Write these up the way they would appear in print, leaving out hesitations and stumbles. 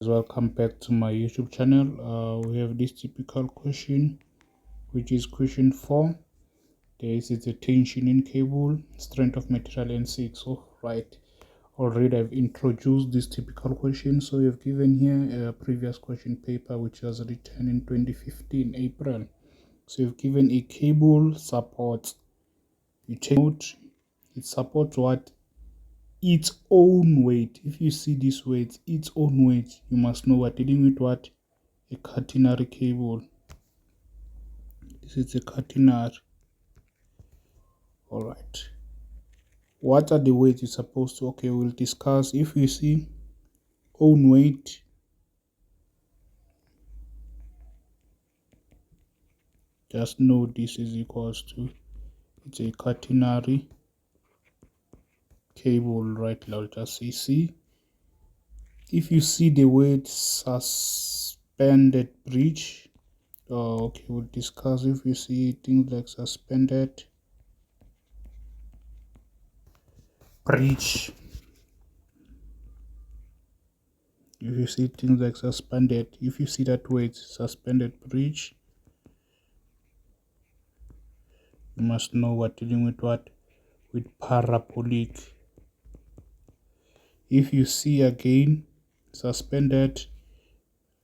Welcome back to my YouTube channel. We have this typical question, which is question 4. There is a tension in cable, strength of material and 6. So right, already I've introduced this typical question. So you've given here a previous question paper which was written in 2015 April. So you've given a cable support. You take note, it supports what? Its own weight. If you see this weight, its own weight, you must know we're dealing with what? A catenary cable. This is a catenary. All right. What are the weights you're supposed to? Okay, we'll discuss. If you see own weight, just know this is equals to, it's a catenary cable, right? I'll just say C. If you see the weight suspended bridge, okay, we'll discuss. If you see things like suspended bridge, if you see things like suspended, if you see that weight suspended bridge, you must know we're dealing with what? With parabolic. If you see again suspended,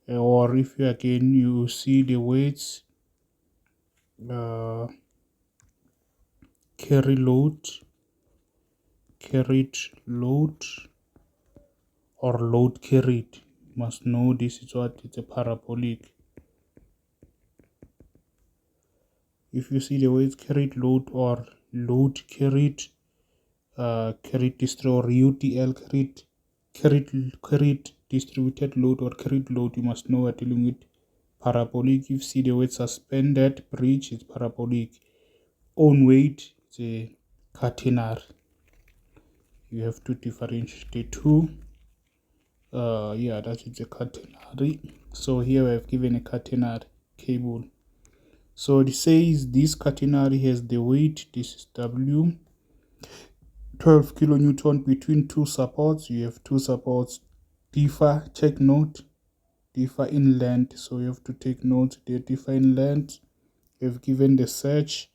or if you again you see the weights carried load, or load carried, you must know this is what? It's a parabolic. If you see the weights carried load or load carried, carried distributed, or UTL carried distributed load or carried load, you must know we're dealing with parabolic. If you see the weight suspended bridge, it's parabolic. Own weight, it's a catenary. You have to differentiate the two. Yeah, that is a catenary. So here we have given a catenary cable. So it says this catenary has the weight, this is W, 12 kilonewton between two supports. You have two supports differ, take note, differ in length. So you have to take note, they differ in length. You have given the search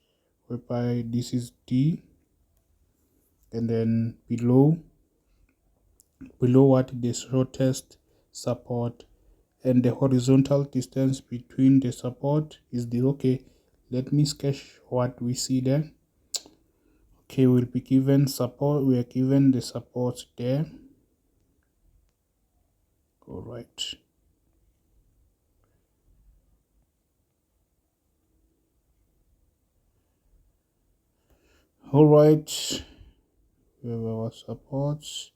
whereby this is D, and then below what? The shortest support, and the horizontal distance between the support is the, okay, let me sketch what we see there. Okay, we'll be given support, we are given the support there. All right. All right, we have our supports.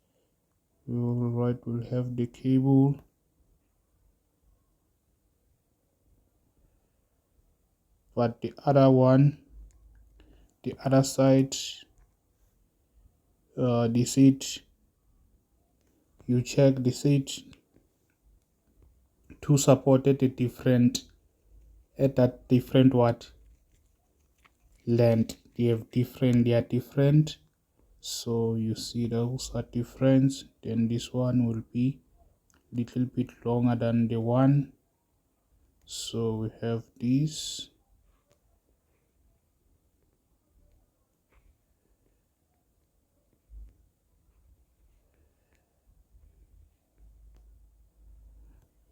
We'll have the cable. But the other one, the other side, the seat, you check the seat, two supported at that different what? Length. They are different. So you see those are different. Then this one will be little bit longer than the one. So we have this.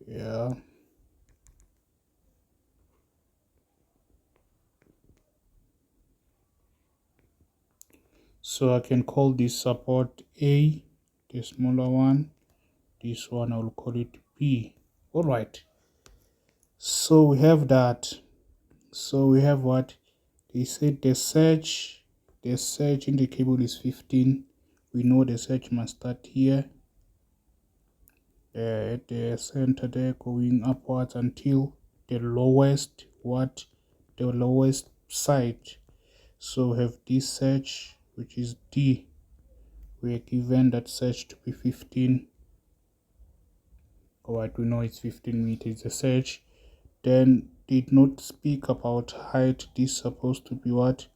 Yeah. So I can call this support A, the smaller one. This one I will call it B. All right. So we have that. So we have what? They said the surge in the cable is 15. We know the surge must start here at the center there, going upwards until the lowest what? The lowest side. So we have this surge, which is D. We are given that surge to be 15. Alright, we know it's 15 meters the surge. Then did not speak about height. This is supposed to be what?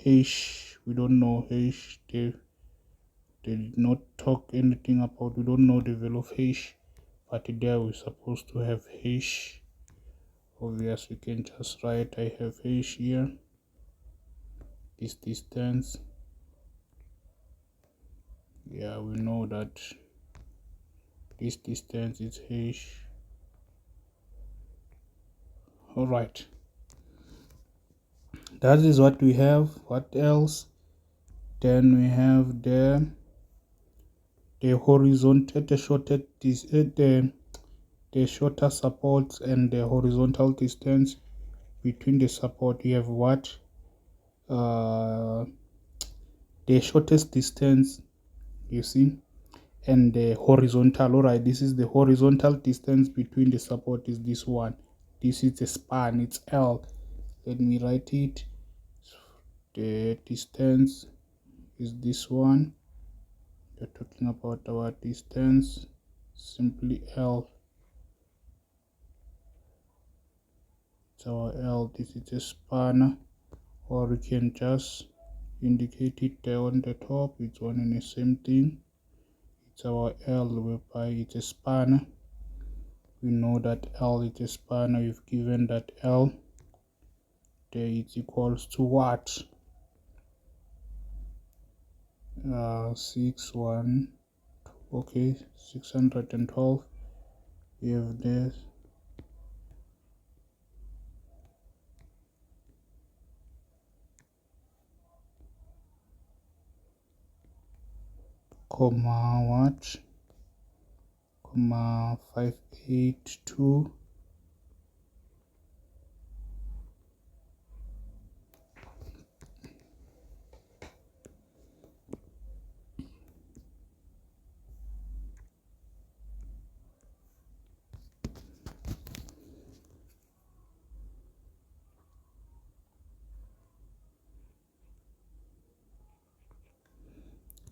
H. We don't know H. They did not talk anything about. We don't know the value of H. but there we're supposed to have hash. Obviously we can just write I have hash here, this distance. Yeah, we know that this distance is hash. All right, that is what we have. What else? Then we have the horizontal, the shorter supports and the horizontal distance between the support. You have what? The shortest distance, you see, and the horizontal. All right, this is the horizontal distance between the support is this one. This is the span, it's L. Let me write it. The distance is this one. We're talking about our distance, simply L. It's our L. This is a span, or we can just indicate it there on the top. It's one and the same thing. It's our L, whereby it's a span. We know that L is a span. We've given that L there is equals to what? 612. We have this, comma what, comma 582.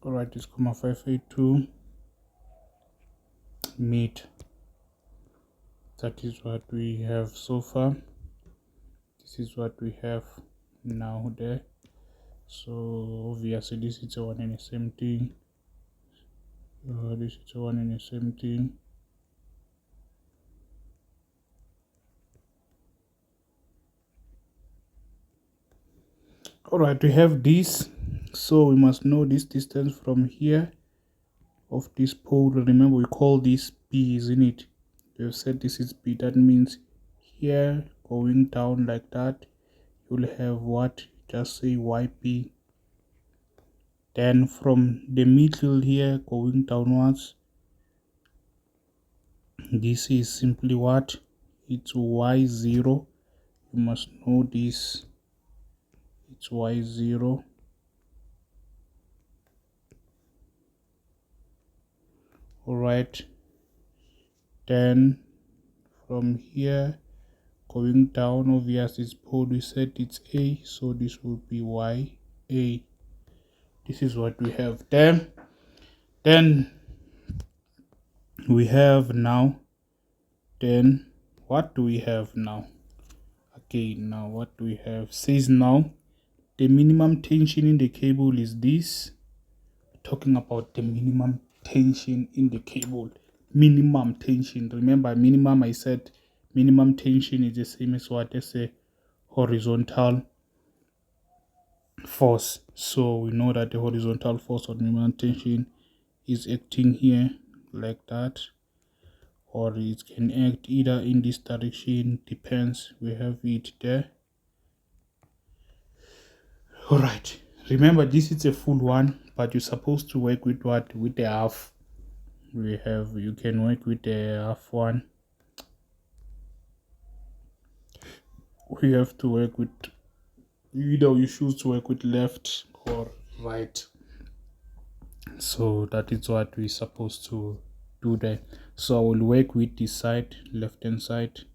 All right, this comma 582 meet. That is what we have so far. This is what we have now there. So obviously this is the one and the same thing. This is the one and the same thing. All right, we have this. So we must know this distance from here of this pole. Remember, we call this B, isn't it? We have said this is B. That means here going down like that, you'll have what? Just say YP. Then from the middle here going downwards, this is simply what? It's Y0. You must know this. It's Y0. All right. Then from here going down, obviously this pole we said it's A, so this will be YA. This is what we have there. Then we have now, then what do we have now? Okay, now what do we have? Says now the minimum tension in the cable is this. Talking about the minimum tension in the cable. Minimum tension. Remember, minimum, I said minimum tension is the same as what? As a horizontal force. So we know that the horizontal force or minimum tension is acting here like that, or it can act either in this direction, depends. We have it there. All right, remember this is a full one, but you're supposed to work with what? With the half. You can work with the half one. We have to work with either you choose to work with left or right. So that is what we're supposed to do there. So I will work with this side, left hand side.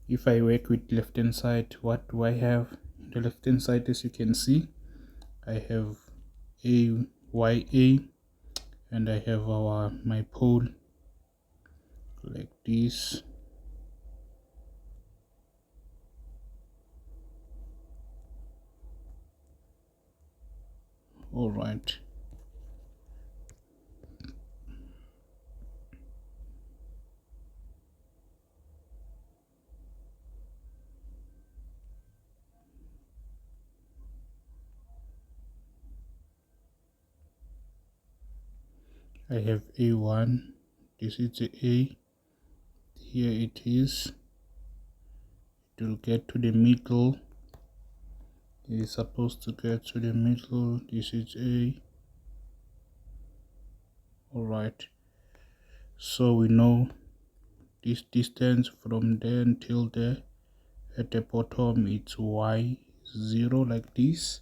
If I work with left hand side, what do I have? The left hand side, as you can see, I have AYA, and I have my pole like this. All right. I have A1, this is the A, here it is, it will get to the middle, it is supposed to get to the middle, this is A. Alright, so we know this distance from there until there, at the bottom it's y0 like this.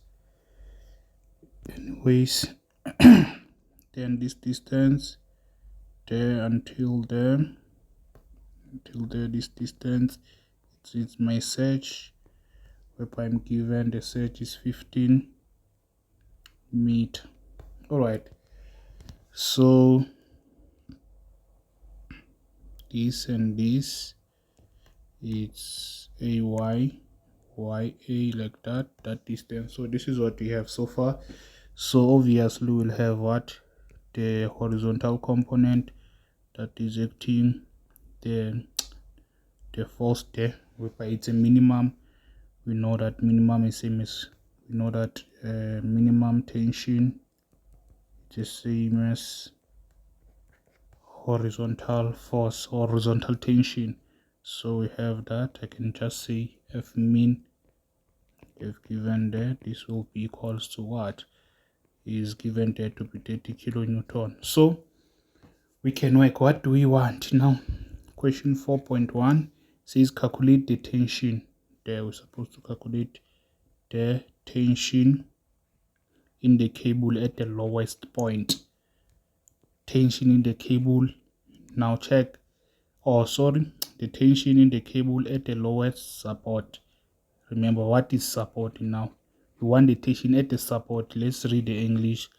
Anyways, then this distance there until there, this distance, it's my search, where I'm given the search is 15 meter. Alright, so this and this, it's ay ya like that distance. So this is what we have so far. So obviously we'll have what, the horizontal component that is acting the force there, whereby it's a minimum. We know that minimum is same as, we know that minimum tension is the same as horizontal force, horizontal tension. So we have that. I can just say F min, if given there, this will be equals to what is given there to be 30 kilonewton. So we can work. What do we want now? Question 4.1 says calculate the tension. There we're supposed to calculate the tension in the cable at the lowest point. Tension in the cable. Now check. Oh, sorry. The tension in the cable at the lowest support. Remember, what is support now? We want the tension at the support. Let's read the English.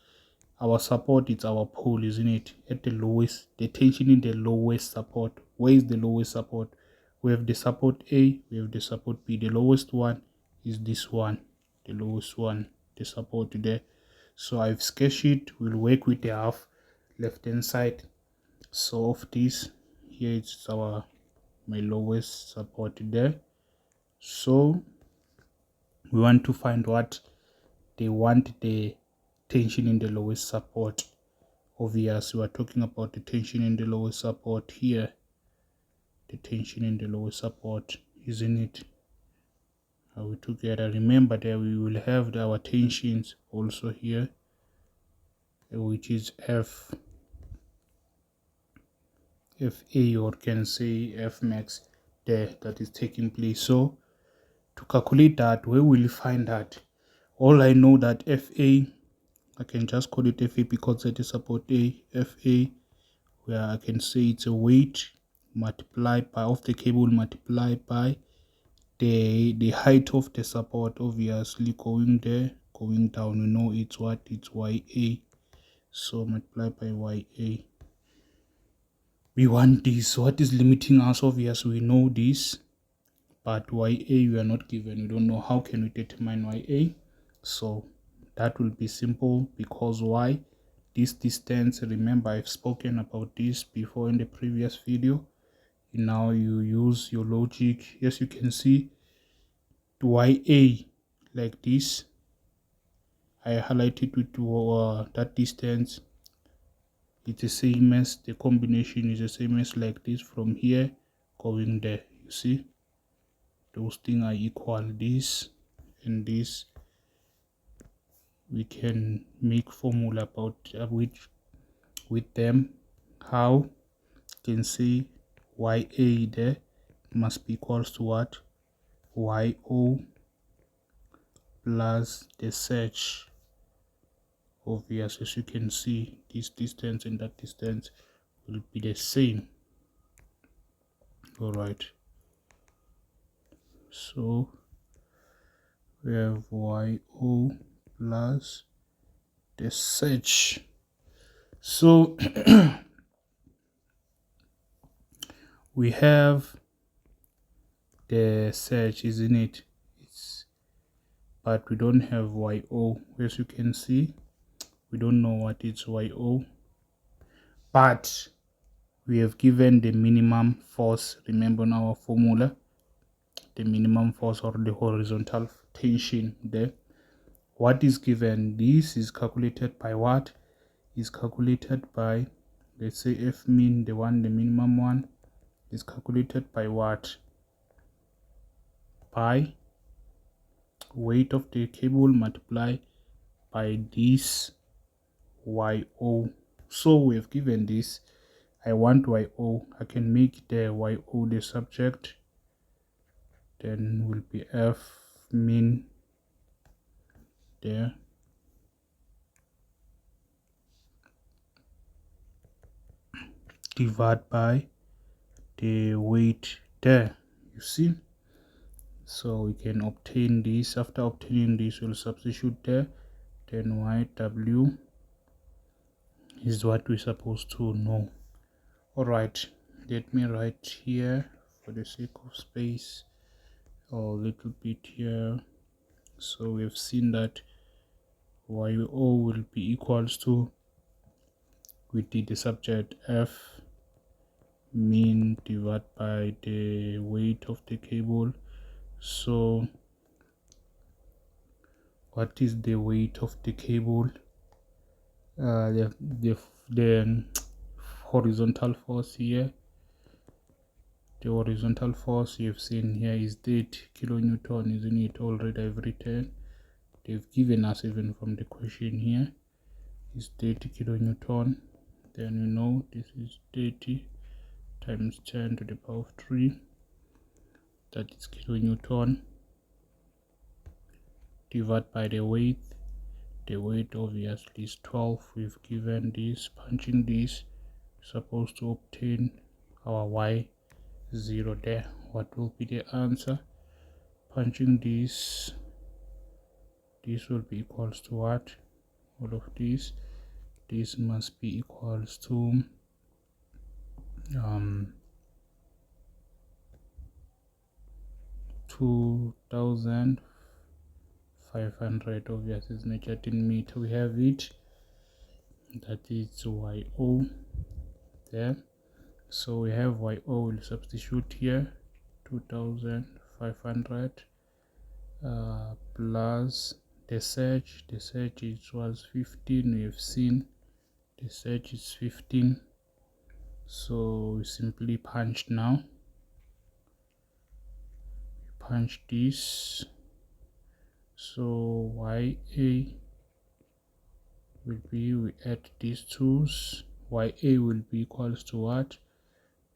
Our support is our pole, isn't it? At the lowest, the tension in the lowest support. Where is the lowest support? We have the support A, we have the support B. The lowest one is this one, the lowest one, the support there. So I've sketched it. We'll work with the half left hand side. So of this, here it's my lowest support there. So we want to find what they want, the tension in the lowest support. Obviously, we are talking about the tension in the lowest support here. The tension in the lowest support, isn't it? Are we together? Remember that we will have our tensions also here, which is F, FA, or can say F max there, that is taking place. So to calculate that, where will you find that? All I know that FA, I can just call it FA because it is support A, FA, where I can say it's a weight multiplied by of the cable multiplied by the height of the support, obviously going there, going down. We know it's what, it's YA, so multiplied by YA. We want this. What is limiting us? Obviously we know this, but YA we are not given. We don't know. How can we determine YA? So that will be simple, because why, this distance, remember I've spoken about this before in the previous video. Now you use your logic. Yes, you can see YA like this. I highlighted with that distance. It's the same as, the combination is the same as like this, from here going there. You see, those things are equal. This and this, we can make formula about with them. How? You can see YA there must be equals to what, YO plus the search. Obvious, as you can see, this distance and that distance will be the same. All right, so we have YO plus the search. So we have the search, isn't it? But we don't have YO. As you can see, we don't know what is YO, but we have given the minimum force. Remember in our formula, the minimum force or the horizontal tension there. What is given? This is calculated by what? Is calculated by let's say F min, the minimum one, is calculated by what? By weight of the cable multiplied by this YO. So we have given this, I want YO, I can make the YO the subject, then will be F min there divided by the weight there, you see. So we can obtain this. After obtaining this, we'll substitute there, then YW is what we're supposed to know. All right, let me write here for the sake of space a little bit here. So we've seen that YO will be equals to, we did the subject F min divided by the weight of the cable. So what is the weight of the cable? The horizontal force here, the horizontal force you've seen here is 30 kilonewton, isn't it? Already I've written, they've given us even from the question here, is 30 kilonewton. Then you know this is 30 times 10 to the power of 3, that is kilonewton, divided by the weight. The weight obviously is 12. We've given this, punching this, supposed to obtain our Y0 there. What will be the answer? Punching this will be equals to what? All of this must be equals to 2500, obviously it's measured in meter. We have it, that is YO there. So we have YO, we'll substitute here, 2500 plus the surge. The surge was 15. We have seen the surge is 15, so we simply punch now. We punch this, so YA will be, we add these twos, YA will be equals to what?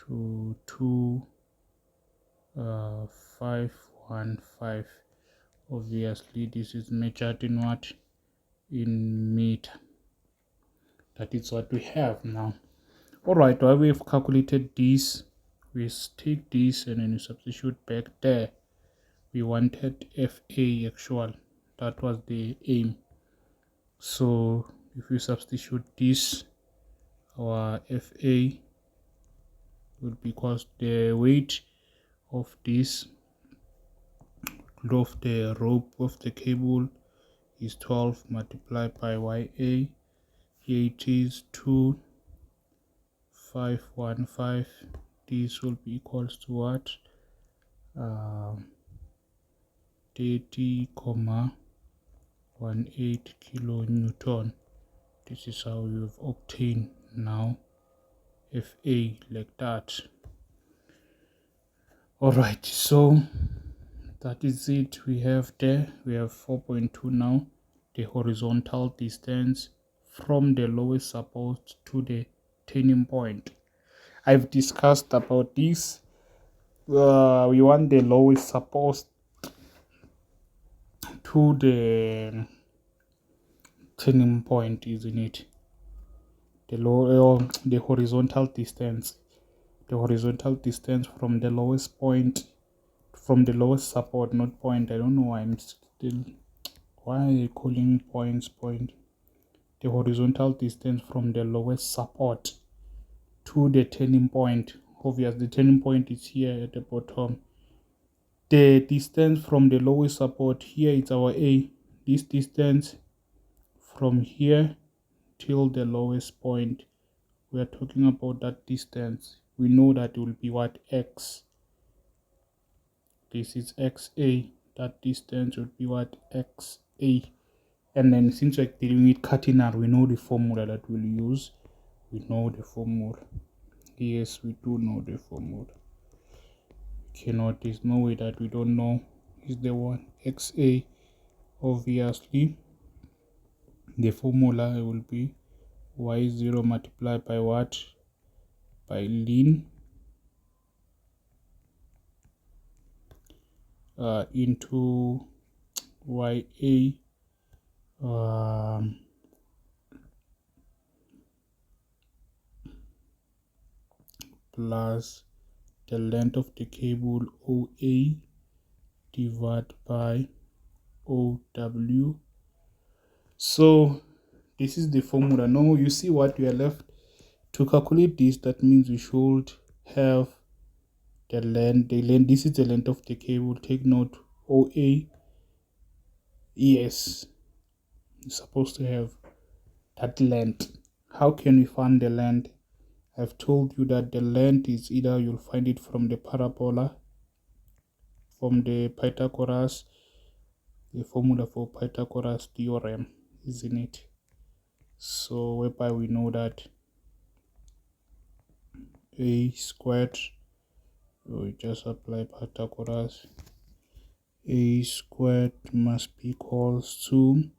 To 2515. Obviously this is measured in what? In meter. That is what we have now. All right, while we have calculated this, we take this and then we substitute back there. We wanted FA actual, that was the aim. So if we substitute this, our FA will be equals the weight of this, of the rope of the cable is 12 multiplied by YA. Here it is 2515. This will be equals to what? 30,18 kilonewton. This is how we have obtained now FA, like that. All right, so that is it. We have there, we have 4.2 now, the horizontal distance from the lowest support to the turning point. I've discussed about this. We want the lowest support to the turning point, isn't it? The horizontal distance, from the lowest point, from the lowest support, not point. I don't know why why are they calling points point? The horizontal distance from the lowest support to the turning point. Obviously the turning point is here at the bottom. The distance from the lowest support, here it's our A. This distance from here till the lowest point, we are talking about that distance. We know that it will be what? X. This is XA. That distance would be what? XA. And then since we're dealing with catenary, we know the formula that we'll use. we know the formula. Yes, we do know the formula. There's no way that we don't know is the one. XA, obviously, the formula will be y0 multiplied by what? By ln into ya plus the length of the cable OA divided by OW. So this is the formula. Now you see what we are left to calculate this. That means we should have the length. This is the length of the cable. Take note, OA. Yes, you're supposed to have that length. How can we find the length? I've told you that the length is either you'll find it from the parabola, from the Pythagoras, the formula for Pythagoras theorem, isn't it? So whereby we know that a squared, we just apply Pythagoras, a squared must be equals to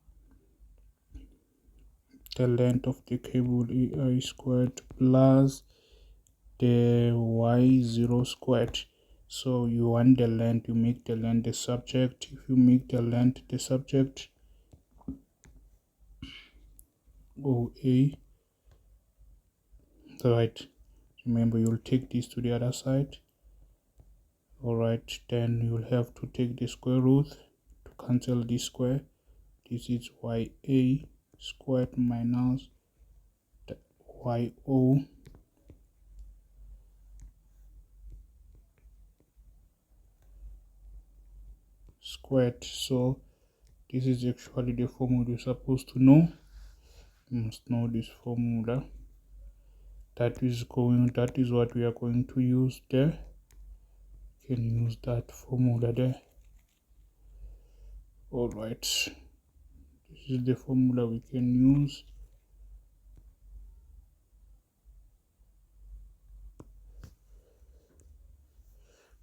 the length of the cable ai squared plus the y0 squared. So you want the length, you make the length the subject. If you make the length the subject, OA, right, remember you'll take this to the other side. Alright, then you'll have to take the square root to cancel this square. This is ya squared minus the yo squared. So this is actually the formula you're supposed to know. You must know this formula. That is what we are going to use there. You can use that formula there. Alright, this is the formula we can use.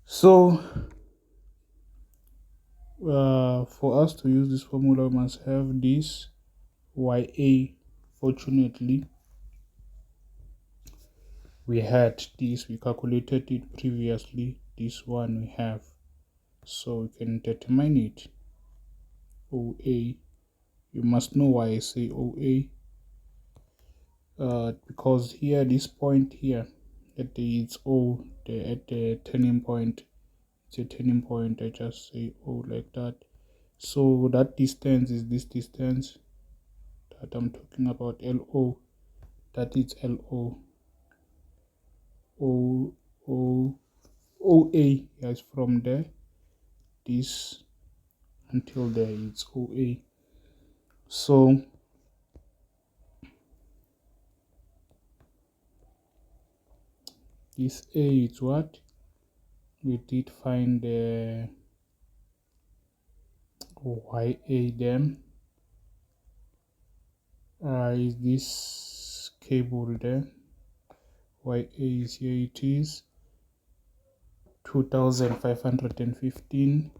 So for us to use this formula, we must have this ya. Fortunately, we had this, we calculated it previously. This one we have, so we can determine it. OA, you must know why I say OA, because here, this point here at the it's O, at the turning point, it's a turning point. I just say O like that. So that distance is this distance that I'm talking about, LO. That is LO. OA, yes, from there, this until there, it's OA. So this A is what we did find the YA then. Is this cable there? YA is here, it is 2515.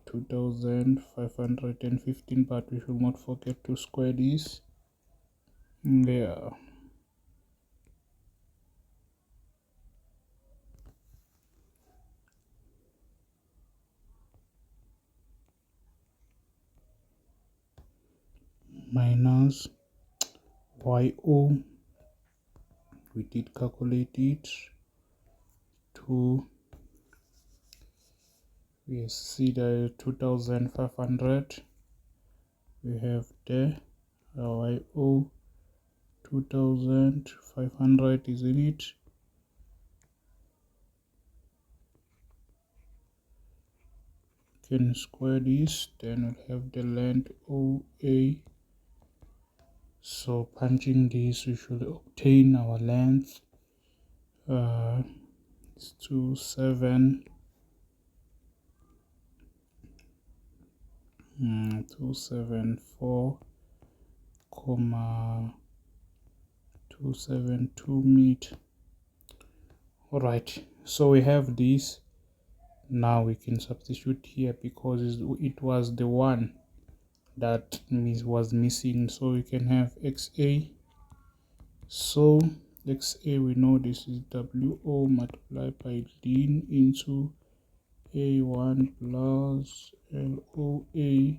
2515, but we should not forget to square this there. Minus YO, we did calculate it to, we see the 2500 we have there. YO 2500 is in it. Can square this, then we'll have the length OA. So punching this, we should obtain our length. It's 274, 272 meter. All right, so we have this. Now we can substitute here because it was the one that was missing. So we can have XA. So XA, we know this is WO multiplied by lean into A1 plus LOA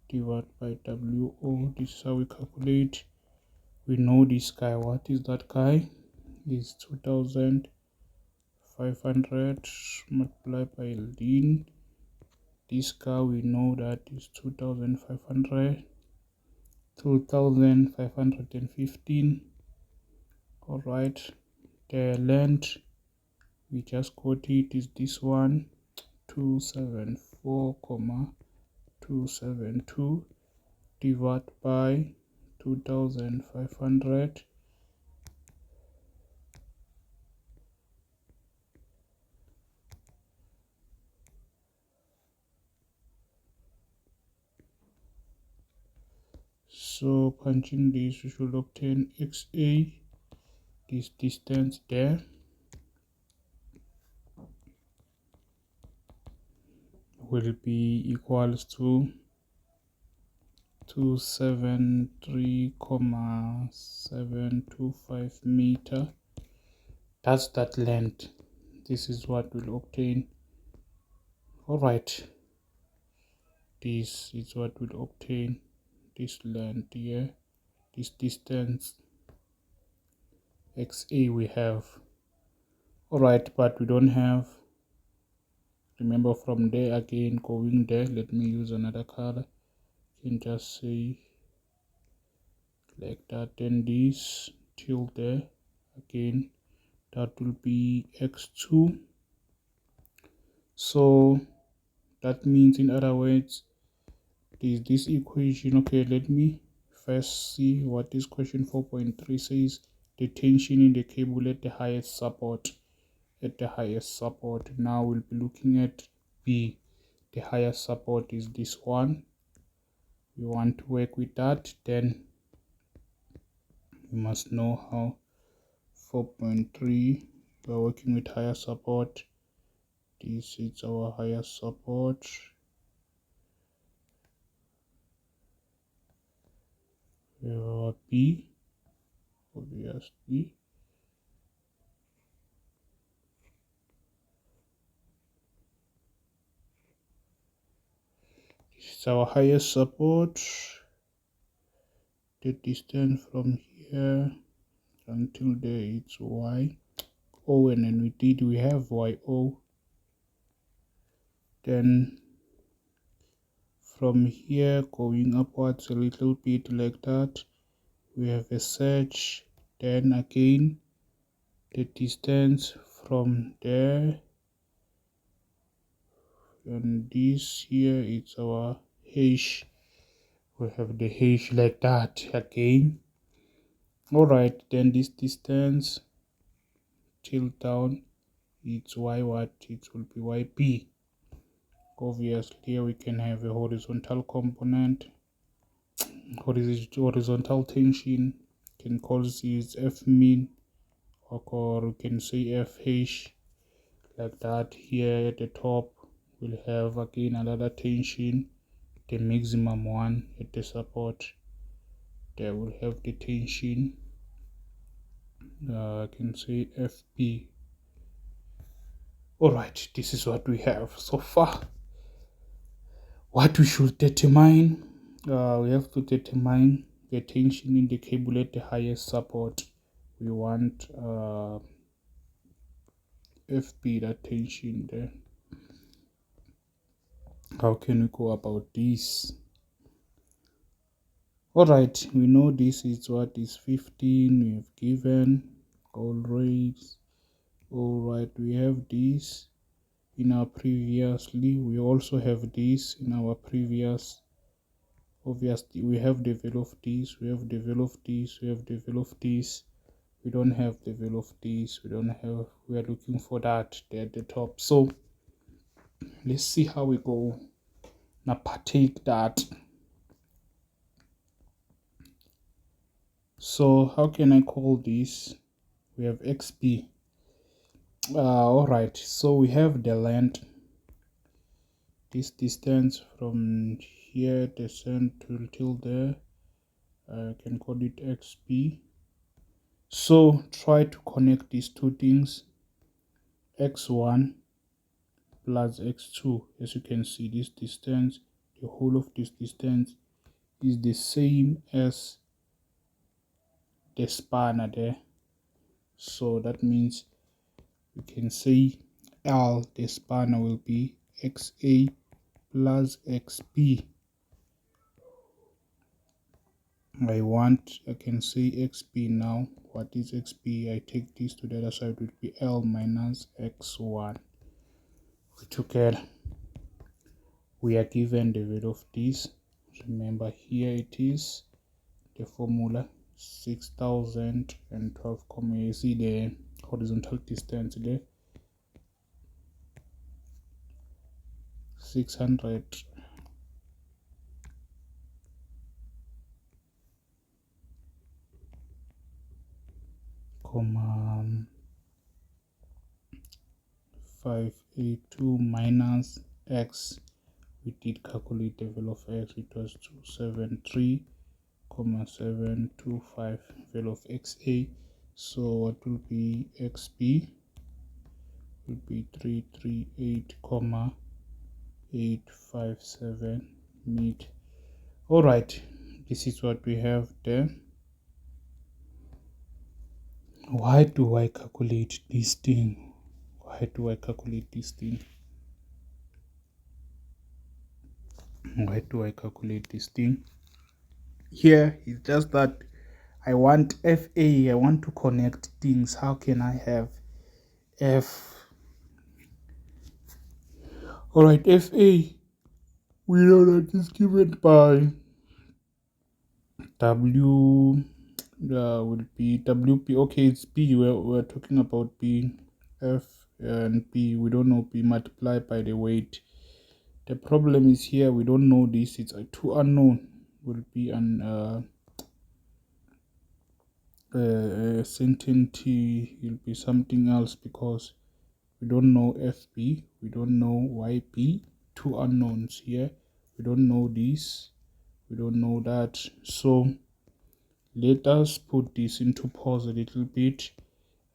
divided by WO. This is how we calculate. We know this guy. What is that guy? Is 2500 multiplied by lean. This guy we know that is 2500, 2515. All right, the length we just got it is this one, 274,272 divided by 2500. So punching this, we should obtain XA, this distance there, will be equals to 273,725 meter. That's that length. This is what we'll obtain. All right, this is what we'll obtain, this length here, this distance XA we have. All right, but we don't have, remember, from there again going there, let me use another color. You can just say like that, then this till there again, that will be x2. So that means, in other words, this equation. Okay, let me first see what this question 4.3 says. The tension in the cable at the highest support. Now we'll be looking at B. The highest support is this one. We want to work with that. Then we must know how 4.3, we are working with higher support. This is our higher support. We have our B, obviously. This is our highest support. The distance from here until there it's Y. O, and then we have YO. Then from here going upwards a little bit like that, we have a surge. Then again, the distance from there, and this here is our H. We have the H like that again. All right, then this distance till down, it's Y what? It will be YB. Obviously here we can have a horizontal component, horizontal tension. Can call this F min, or we can say FH like that. Here at the top we'll have again another tension, the maximum one at the support. There will have the tension, I can say FP. All right, this is what we have so far. What we should determine, we have to determine the tension in the cable at the highest support. We want FP, that tension there. How can we go about this? All right, we know this is what is 15. We have given all rates. All right, we have this in our previously. We also have this in our previous. Obviously we have developed this, we have developed this, we have developed this. We don't have developed this, we are looking for that there at the top. So let's see how we go. Now partake that. So how can I call this? We have xp. All right, so we have the length, this distance from here, descent till there. I can call it xp. So try to connect these two things, x1 plus x2. As you can see, this distance, the whole of this distance is the same as the spanner there. So that means we can say L, the spanner, will be xa plus xp. I can say xp now. What is xp? I take this to the other side, it would be L minus x1. Together we are given the value of this. Remember, here it is the formula 6012, you see the horizontal distance there, 600 582 minus x. We did calculate the value of x, it was 273,725 value of xa. So what will be xp? Will be 338,857 meter. All right, this is what we have there. Why do I calculate this thing? Why do I calculate this thing? Why do I calculate this thing? Here it's just that I want FA, I want to connect things. How can I have F? All right, FA, we know that is given by W, will be WP. Okay, it's B. We're talking about B. F and P. We don't know P multiplied by the weight. The problem is here we don't know this. It's a two unknown. Will be an certainty. Will be something else because we don't know FP. We don't know YP. Two unknowns here. We don't know this. We don't know that. So let us put this into pause a little bit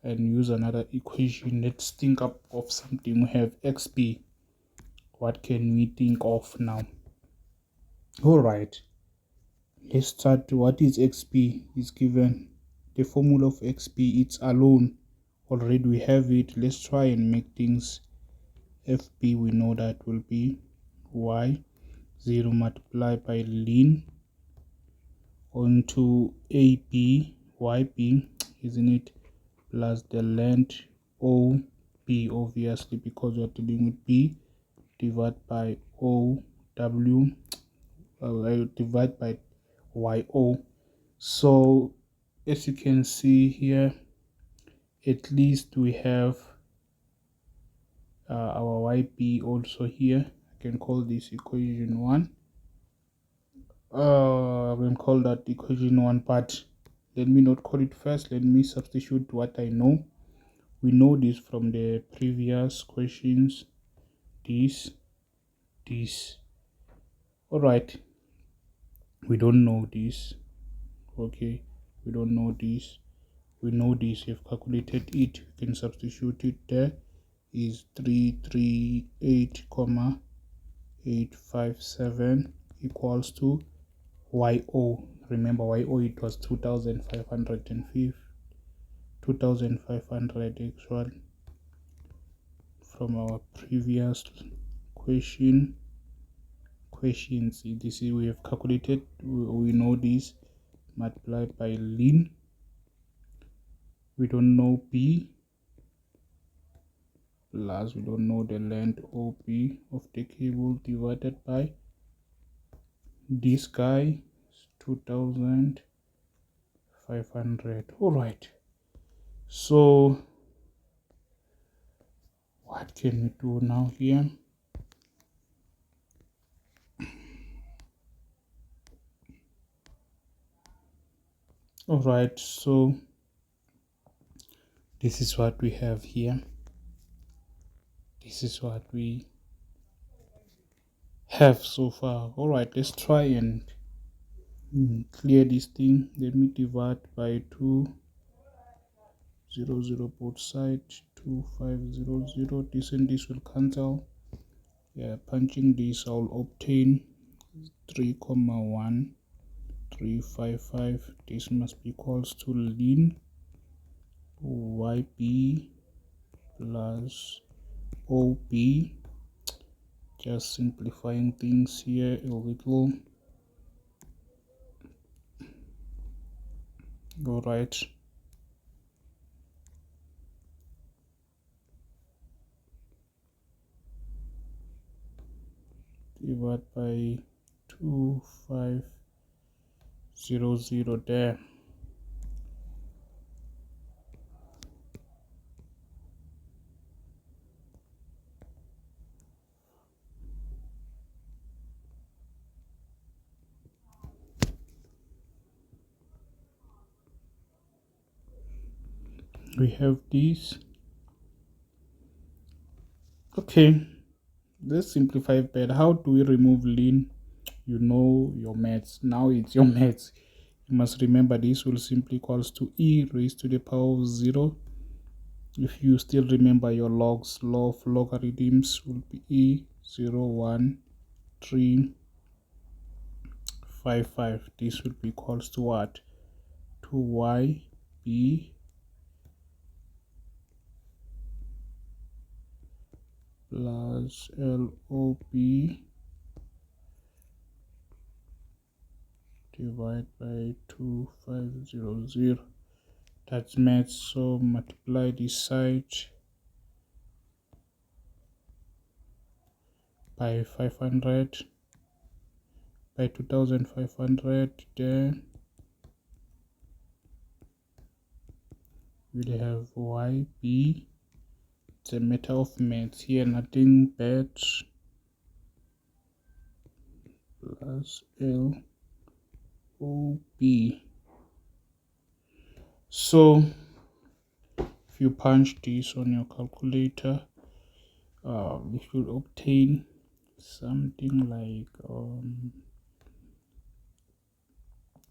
and use another equation. Let's think up of something. We have XP. What can we think of now? All right, let's start. What is XP? Is given the formula of XP. It's alone. Already we have it. Let's try and make things FP. We know that will be Y0 multiplied by ln onto AP YP, isn't it? Plus the length OP, obviously because we're dealing with P, divided by OW, divided by YO. So as you can see here, at least we have our YP also here. I can call this equation 1. I can call that equation 1, but let me not call it first. Let me substitute what I know. We know this from the previous questions. This. All right, we don't know this. Okay, we don't know this. We know this. We've calculated it. We can substitute it. There is 338,857 equals to YO. Remember YO, it was 2,505, 2,500 actual from our previous questions. This is we have calculated. We know this multiplied by ln. We don't know P, plus we don't know the length OP of the cable, divided by this guy 2,500. All right, so what can we do now here? Alright, so this is what we have here. This is what we have so far. Alright, let's try and clear this thing. Let me divide by 200 both sides, 2500. This and this will cancel. Yeah, punching this I'll obtain 3,1355. This must be equals to ln YB plus OB. Just simplifying things here a little. Alright. Divide by 2500 there. We have these. Okay, let's simplify better. How do we remove ln? You know your maths. Now it's your maths. You must remember this will simply equals to e raised to the power of 0. If you still remember your logs, law of logarithms will be e 0, 1, 3, 5, 5. This will be equals to what? To y b plus LOB divided by 2500. That's maths, so multiply this side by 500 by 2500. Then we'll have YB. It's a matter of maths here, nothing bad, plus LOB. So if you punch this on your calculator, you should obtain something like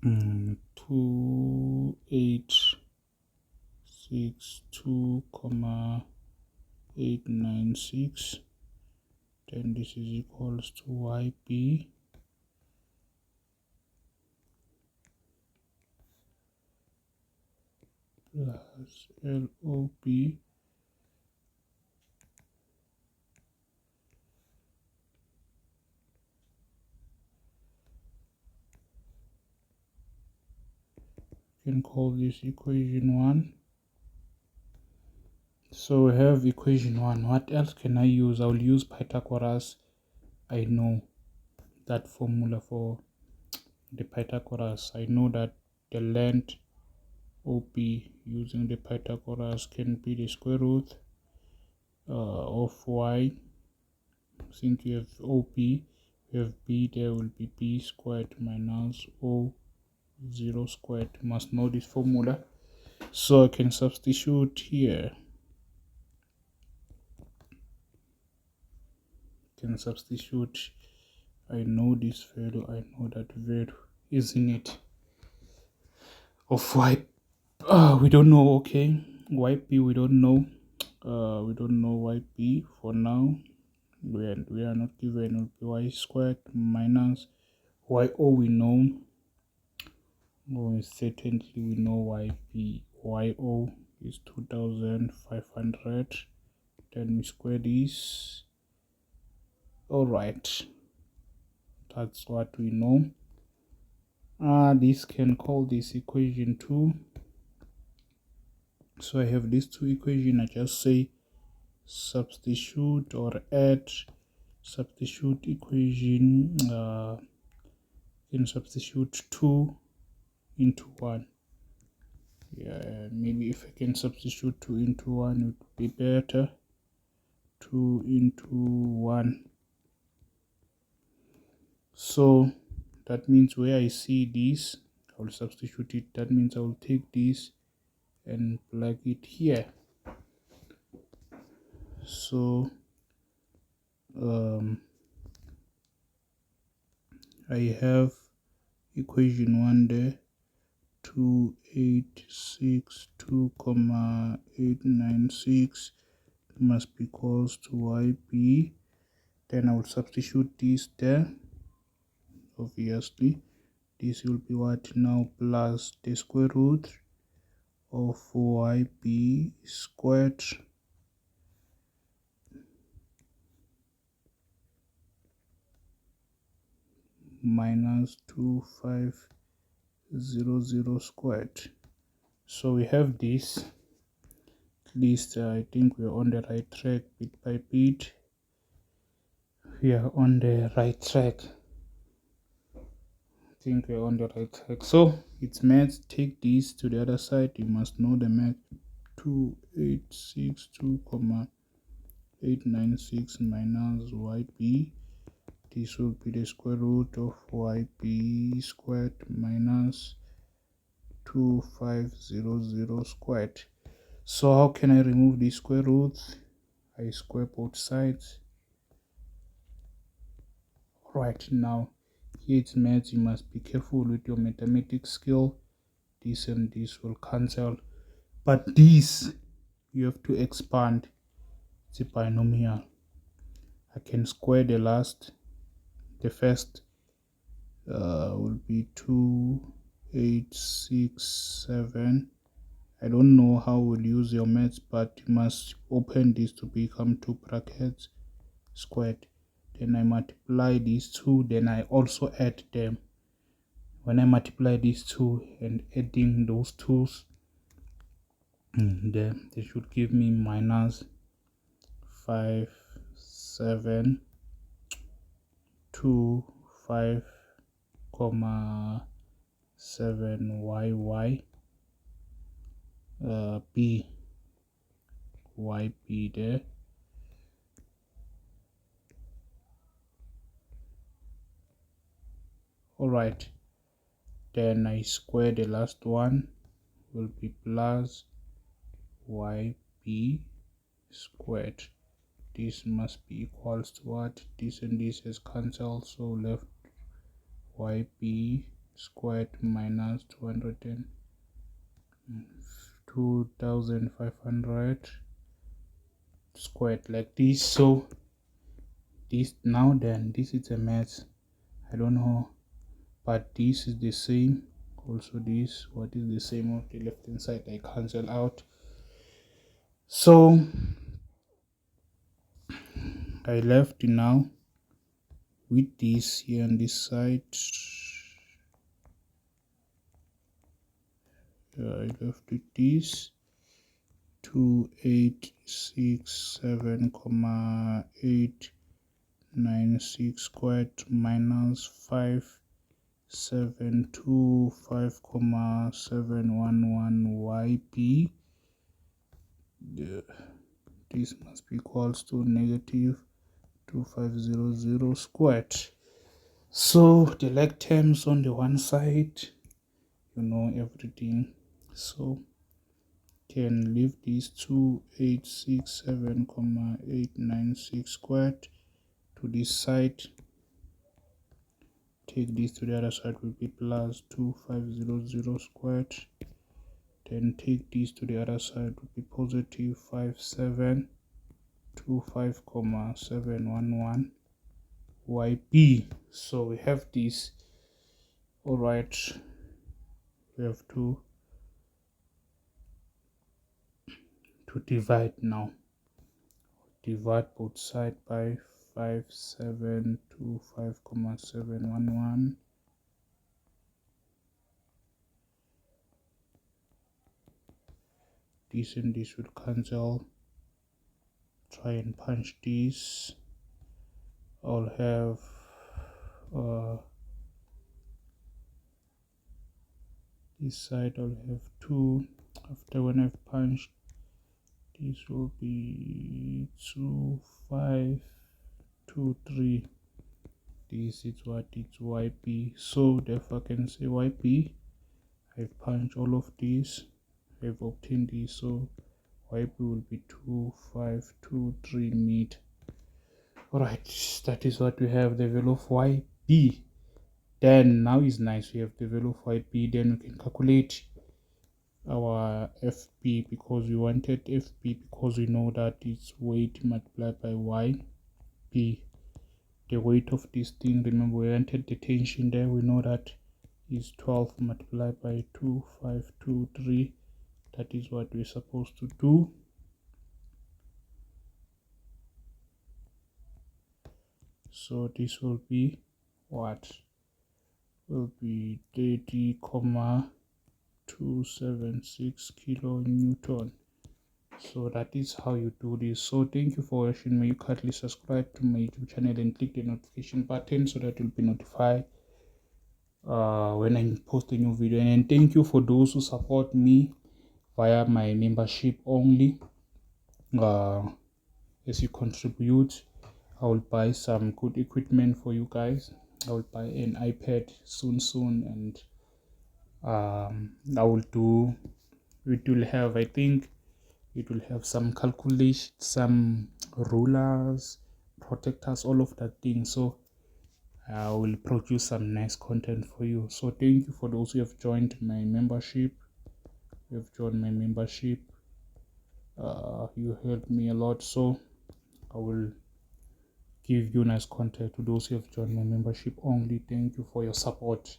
2862,896. Then this is equals to YB plus LOB you can call this equation 1. So we have equation 1. What else can I use? I'll use Pythagoras. I know that formula for the Pythagoras. I know that the length OP using the Pythagoras can be the square root of y. Since you have OP, you have B, there will be B squared minus O 0 squared. You must know this formula. So I can substitute here. I know this value, I know that value, isn't it? Of y, we don't know. Okay, yp we don't know. We don't know yp for now. We are not given y squared minus yo we know. Certainly we know yo is 2500. Then we square this. All right, that's what we know. This can call this equation 2. So I have these two equations. I just say substitute or add substitute equation. Can substitute 2 into 1. Yeah, maybe if I can substitute 2 into 1 it would be better. 2 into 1. So that means where I see this, I will substitute it. That means I will take this and plug it here. So I have equation 1 there, 2862,896 must be equals to YP. Then I will substitute this there. Obviously this will be what now, plus the square root of YP squared minus 2500 squared. So we have this. At least I think we're on the right track bit by bit. We are on the right track. I think we're on the right track. So it's maths. Take this to the other side. You must know the math. 2862,896 minus YP. This will be the square root of YP squared minus 2500 squared. So how can I remove the square roots? I square both sides. Right, now here it's maths. You must be careful with your mathematics skill. This and this will cancel, but this you have to expand. It's a binomial. I can square the first will be 2867. I don't know how we'll use your maths, but you must open this to become 2 brackets squared. Then I multiply these two, then I also add them. When I multiply these two and adding those twos, then they should give me minus 5,725,7 YP there. Alright, then I square the last one, will be plus YP squared. This must be equals to what? This and this is cancelled, so left YP squared minus 2,500 squared, like this. So this now, then this is a math. I don't know, but this is the same. Also this, what is the same of the left hand side, I cancel out. So I left now with this here on this side. I left with this 2867,896 squared minus 5,725,711 YP. This must be equals to negative 2500 squared. So the like terms on the one side, you know everything. So can leave these 2867,896 squared to this side. Take this to the other side, will be plus 2500 squared. Then take this to the other side, will be positive 5,725,711 YP. So we have this. Alright, we have to divide now. Divide both sides by 5,725,711. This and this will cancel. Try and punch this. I'll have this side I'll have 2. After when I've punched, this will be 2523. This is what it's YP. So therefore I can say YP I've punched all of these, I've obtained this, so YP will be 2523 meter. Alright, that is what we have, the value of YB. Then now is nice, we have the value of YB, then we can calculate our FB, because we wanted FB because we know that it's weight multiplied by YB. The weight of this thing, remember we entered the tension there, we know that is 12 multiplied by 2523. That is what we're supposed to do. So this will be what will be 30,276 kilonewton. So that is how you do this. So thank you for watching. May you kindly subscribe to my YouTube channel and click the notification button so that you'll be notified when I post a new video. And thank you for those who support me via my membership only. As you contribute, I will buy some good equipment for you guys. I will buy an iPad soon, and I will do, it will have, I think it will have some calculation, some rulers, protectors, all of that thing. So I will produce some nice content for you. So thank you for those who have joined my membership. You helped me a lot, so I will give you nice content to those who have joined my membership only. Thank you for your support.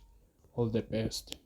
All the best.